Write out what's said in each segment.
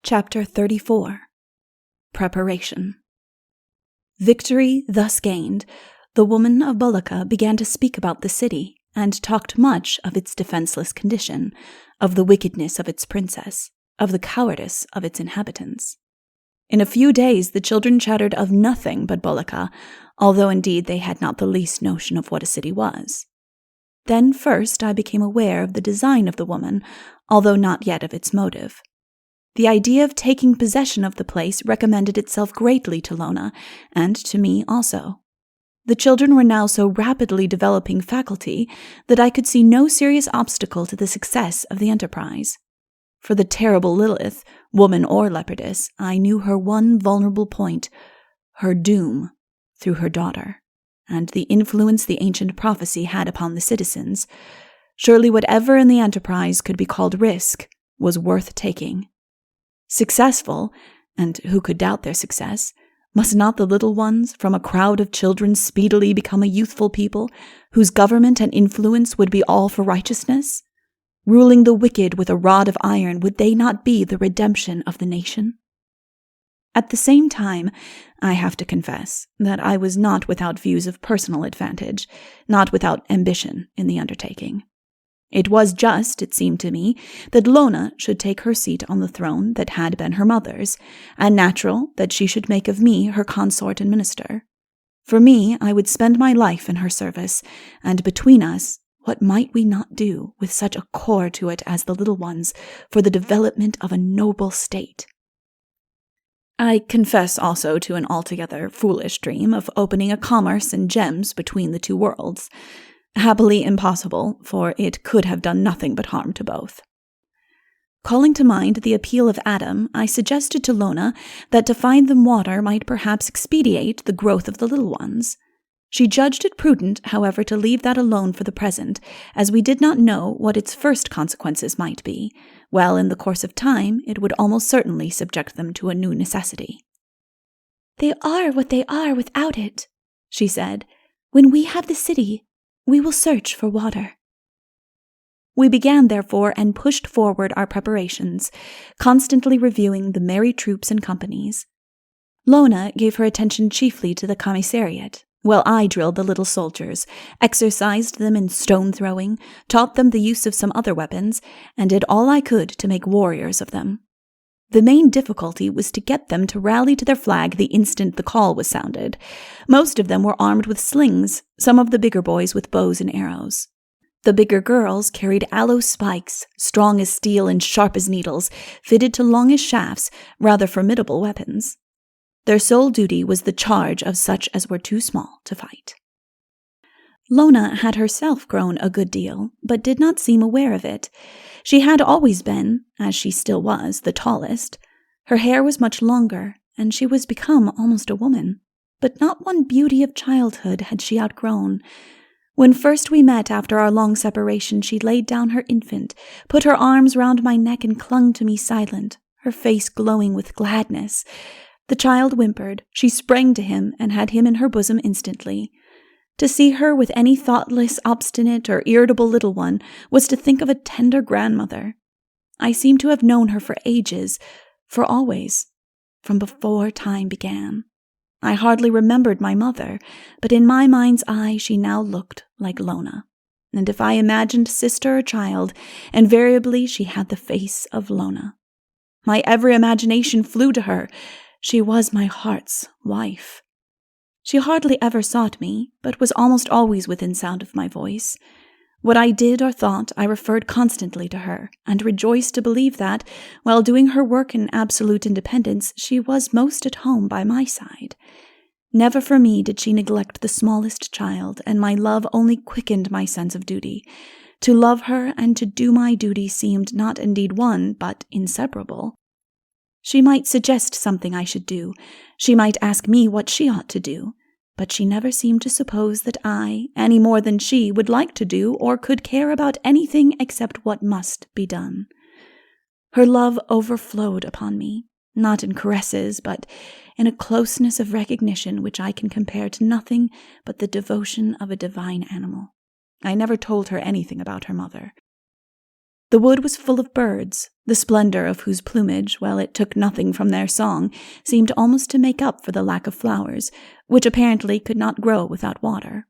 Chapter 34. Preparation. Victory thus gained, the woman of Bulloka began to speak about the city, and talked much of its defenseless condition, of the wickedness of its princess, of the cowardice of its inhabitants. In a few days the children chattered of nothing but Bulloka, although indeed they had not the least notion of what a city was. Then first I became aware of the design of the woman, although not yet of its motive. The idea of taking possession of the place recommended itself greatly to Lona, and to me also. The children were now so rapidly developing faculty that I could see no serious obstacle to the success of the enterprise. For the terrible Lilith, woman or leopardess, I knew her one vulnerable point, her doom, through her daughter, and the influence the ancient prophecy had upon the citizens. Surely whatever in the enterprise could be called risk was worth taking. Successful, and who could doubt their success, must not the little ones from a crowd of children speedily become a youthful people, whose government and influence would be all for righteousness? Ruling the wicked with a rod of iron, would they not be the redemption of the nation? At the same time, I have to confess that I was not without views of personal advantage, not without ambition in the undertaking. It was just, it seemed to me, that Lona should take her seat on the throne that had been her mother's, and natural that she should make of me her consort and minister. For me, I would spend my life in her service, and between us, what might we not do with such a core to it as the little ones for the development of a noble state? I confess also to an altogether foolish dream of opening a commerce in gems between the two worlds. Happily impossible, for it could have done nothing but harm to both. Calling to mind the appeal of Adam, I suggested to Lona that to find them water might perhaps expedite the growth of the little ones. She judged it prudent, however, to leave that alone for the present, as we did not know what its first consequences might be, while in the course of time it would almost certainly subject them to a new necessity. "They are what they are without it," she said. "When we have the city, we will search for water." We began, therefore, and pushed forward our preparations, constantly reviewing the merry troops and companies. Lona gave her attention chiefly to the commissariat, while I drilled the little soldiers, exercised them in stone-throwing, taught them the use of some other weapons, and did all I could to make warriors of them. The main difficulty was to get them to rally to their flag the instant the call was sounded. Most of them were armed with slings, some of the bigger boys with bows and arrows. The bigger girls carried aloe spikes, strong as steel and sharp as needles, fitted to longish shafts, rather formidable weapons. Their sole duty was the charge of such as were too small to fight. Lona had herself grown a good deal, but did not seem aware of it. She had always been, as she still was, the tallest. Her hair was much longer, and she was become almost a woman. But not one beauty of childhood had she outgrown. When first we met after our long separation, she laid down her infant, put her arms round my neck and clung to me silent, her face glowing with gladness. The child whimpered, she sprang to him and had him in her bosom instantly. To see her with any thoughtless, obstinate, or irritable little one was to think of a tender grandmother. I seemed to have known her for ages, for always, from before time began. I hardly remembered my mother, but in my mind's eye she now looked like Lona. And if I imagined sister or child, invariably she had the face of Lona. My every imagination flew to her. She was my heart's wife. She hardly ever sought me, but was almost always within sound of my voice. What I did or thought, I referred constantly to her, and rejoiced to believe that, while doing her work in absolute independence, she was most at home by my side. Never for me did she neglect the smallest child, and my love only quickened my sense of duty. To love her and to do my duty seemed not indeed one, but inseparable. She might suggest something I should do. She might ask me what she ought to do. But she never seemed to suppose that I, any more than she, would like to do or could care about anything except what must be done. Her love overflowed upon me, not in caresses, but in a closeness of recognition which I can compare to nothing but the devotion of a divine animal. I never told her anything about her mother. The wood was full of birds, the splendor of whose plumage, while it took nothing from their song, seemed almost to make up for the lack of flowers, which apparently could not grow without water.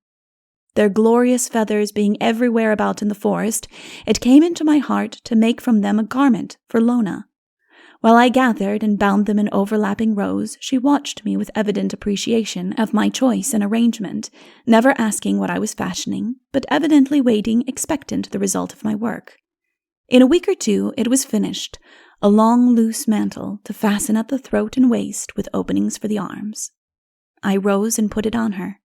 Their glorious feathers being everywhere about in the forest, it came into my heart to make from them a garment for Lona. While I gathered and bound them in overlapping rows, she watched me with evident appreciation of my choice and arrangement, never asking what I was fashioning, but evidently waiting expectant the result of my work. In a week or two it was finished, a long loose mantle to fasten at the throat and waist with openings for the arms. I rose and put it on her.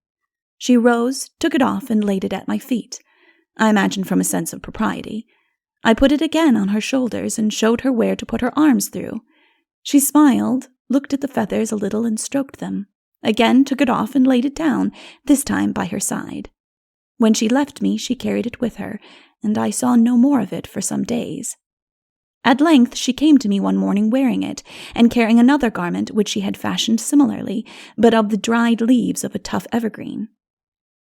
She rose, took it off, and laid it at my feet, I imagine from a sense of propriety. I put it again on her shoulders and showed her where to put her arms through. She smiled, looked at the feathers a little and stroked them, again took it off and laid it down, this time by her side. When she left me, she carried it with her, and I saw no more of it for some days. At length she came to me one morning wearing it, and carrying another garment which she had fashioned similarly, but of the dried leaves of a tough evergreen.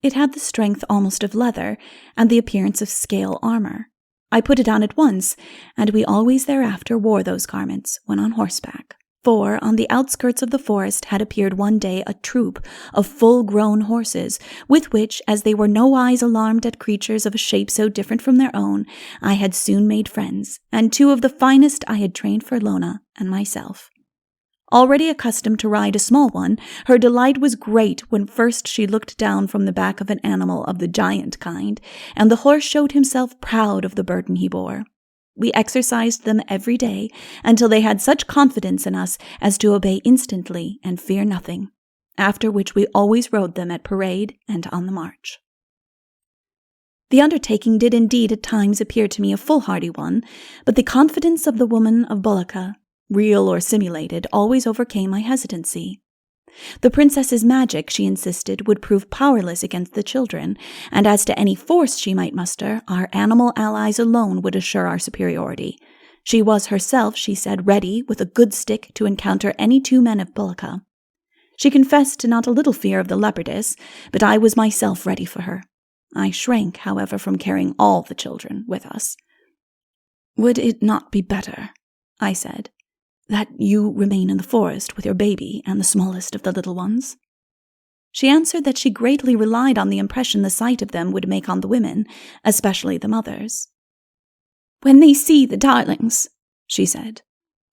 It had the strength almost of leather, and the appearance of scale armor. I put it on at once, and we always thereafter wore those garments when on horseback. For on the outskirts of the forest had appeared one day a troop of full-grown horses, with which, as they were nowise alarmed at creatures of a shape so different from their own, I had soon made friends, and two of the finest I had trained for Lona and myself. Already accustomed to ride a small one, her delight was great when first she looked down from the back of an animal of the giant kind, and the horse showed himself proud of the burden he bore. We exercised them every day until they had such confidence in us as to obey instantly and fear nothing, after which we always rode them at parade and on the march. The undertaking did indeed at times appear to me a foolhardy one, but the confidence of the woman of Bulloka, real or simulated, always overcame my hesitancy. The princess's magic, she insisted, would prove powerless against the children, and as to any force she might muster, our animal allies alone would assure our superiority. She was herself, she said, ready, with a good stick, to encounter any two men of Bulloka. She confessed to not a little fear of the leopardess, but I was myself ready for her. I shrank, however, from carrying all the children with us. "Would it not be better," I said, "that you remain in the forest with your baby and the smallest of the little ones?" She answered that she greatly relied on the impression the sight of them would make on the women, especially the mothers. "When they see the darlings," she said,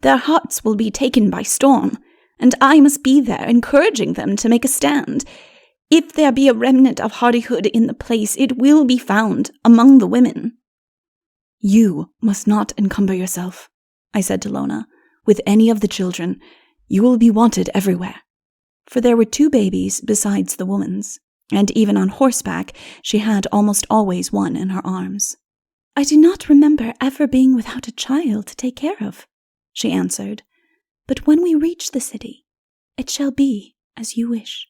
"their hearts will be taken by storm, and I must be there encouraging them to make a stand. If there be a remnant of hardihood in the place, it will be found among the women." "You must not encumber yourself," I said to Lona, "with any of the children. You will be wanted everywhere." For there were two babies besides the woman's, and even on horseback she had almost always one in her arms. "I do not remember ever being without a child to take care of," she answered, "but when we reach the city, it shall be as you wish."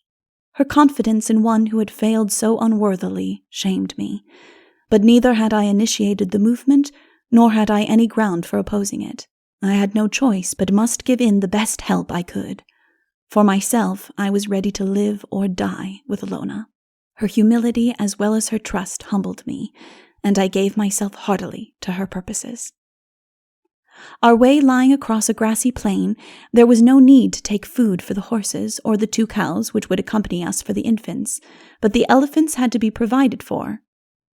Her confidence in one who had failed so unworthily shamed me, but neither had I initiated the movement, nor had I any ground for opposing it. I had no choice, but must give in the best help I could. For myself, I was ready to live or die with Lona. Her humility as well as her trust humbled me, and I gave myself heartily to her purposes. Our way lying across a grassy plain, there was no need to take food for the horses or the 2 cows which would accompany us for the infants, but the elephants had to be provided for.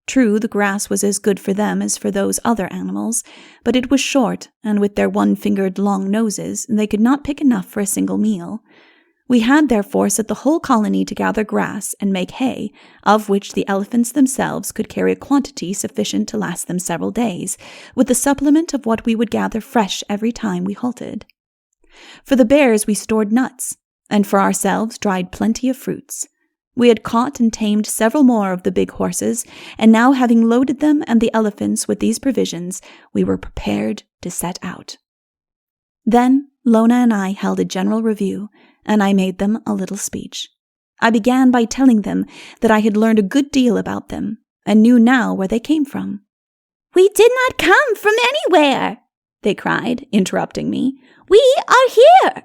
True, the grass was as good for them as for those other animals, but it was short, and with their 1-fingered long noses, they could not pick enough for a single meal. We had therefore set the whole colony to gather grass and make hay, of which the elephants themselves could carry a quantity sufficient to last them several days, with the supplement of what we would gather fresh every time we halted. For the bears we stored nuts, and for ourselves dried plenty of fruits. We had caught and tamed several more of the big horses, and now having loaded them and the elephants with these provisions, we were prepared to set out. Then Lona and I held a general review, and I made them a little speech. I began by telling them that I had learned a good deal about them, and knew now where they came from. "We did not come from anywhere," they cried, interrupting me. "We are here."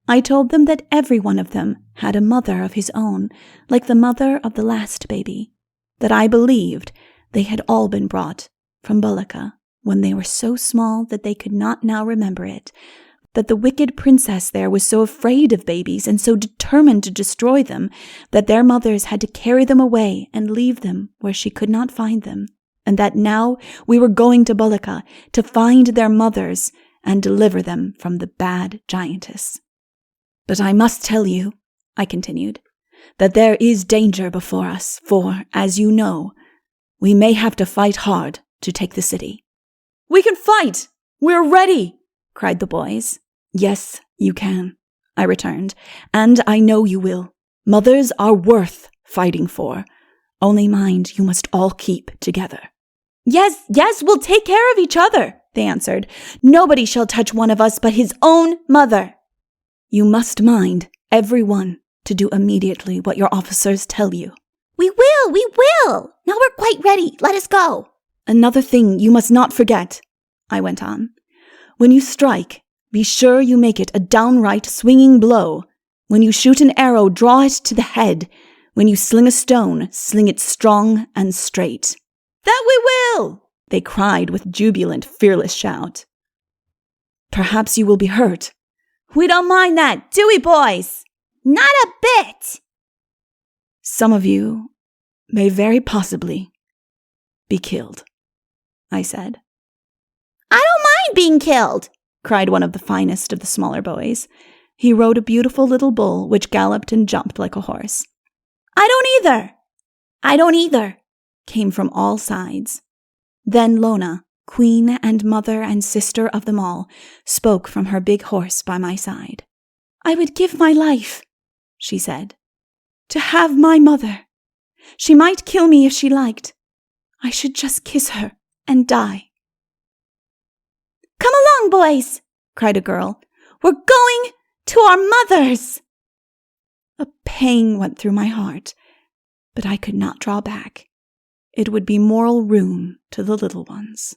I told them that every one of them had a mother of his own, like the mother of the last baby, that I believed they had all been brought from Bulloka when they were so small that they could not now remember it, that the wicked princess there was so afraid of babies and so determined to destroy them that their mothers had to carry them away and leave them where she could not find them, and that now we were going to Bulika to find their mothers and deliver them from the bad giantess. But I must tell you, I continued, that there is danger before us, for, as you know, we may have to fight hard to take the city. We can fight! We're ready! Cried the boys. Yes, you can, I returned, and I know you will. Mothers are worth fighting for. Only mind, you must all keep together. Yes, we'll take care of each other, they answered. Nobody shall touch one of us but his own mother. You must mind, every one, to do immediately what your officers tell you. We will. Now we're quite ready. Let us go. Another thing you must not forget, I went on. When you strike, be sure you make it a downright swinging blow. When you shoot an arrow, draw it to the head. When you sling a stone, sling it strong and straight. That we will, they cried with jubilant, fearless shout. Perhaps you will be hurt. We don't mind that, do we, boys? Not a bit. Some of you may very possibly be killed, I said. I don't mind being killed, cried one of the finest of the smaller boys. He rode a beautiful little bull which galloped and jumped like a horse. I don't either, came from all sides. Then Lona, queen and mother and sister of them all, spoke from her big horse by my side. I would give my life, she said, to have my mother. She might kill me if she liked. I should just kiss her and die. Come along, boys, cried a girl. We're going to our mothers. A pang went through my heart, but I could not draw back. It would be moral ruin to the little ones.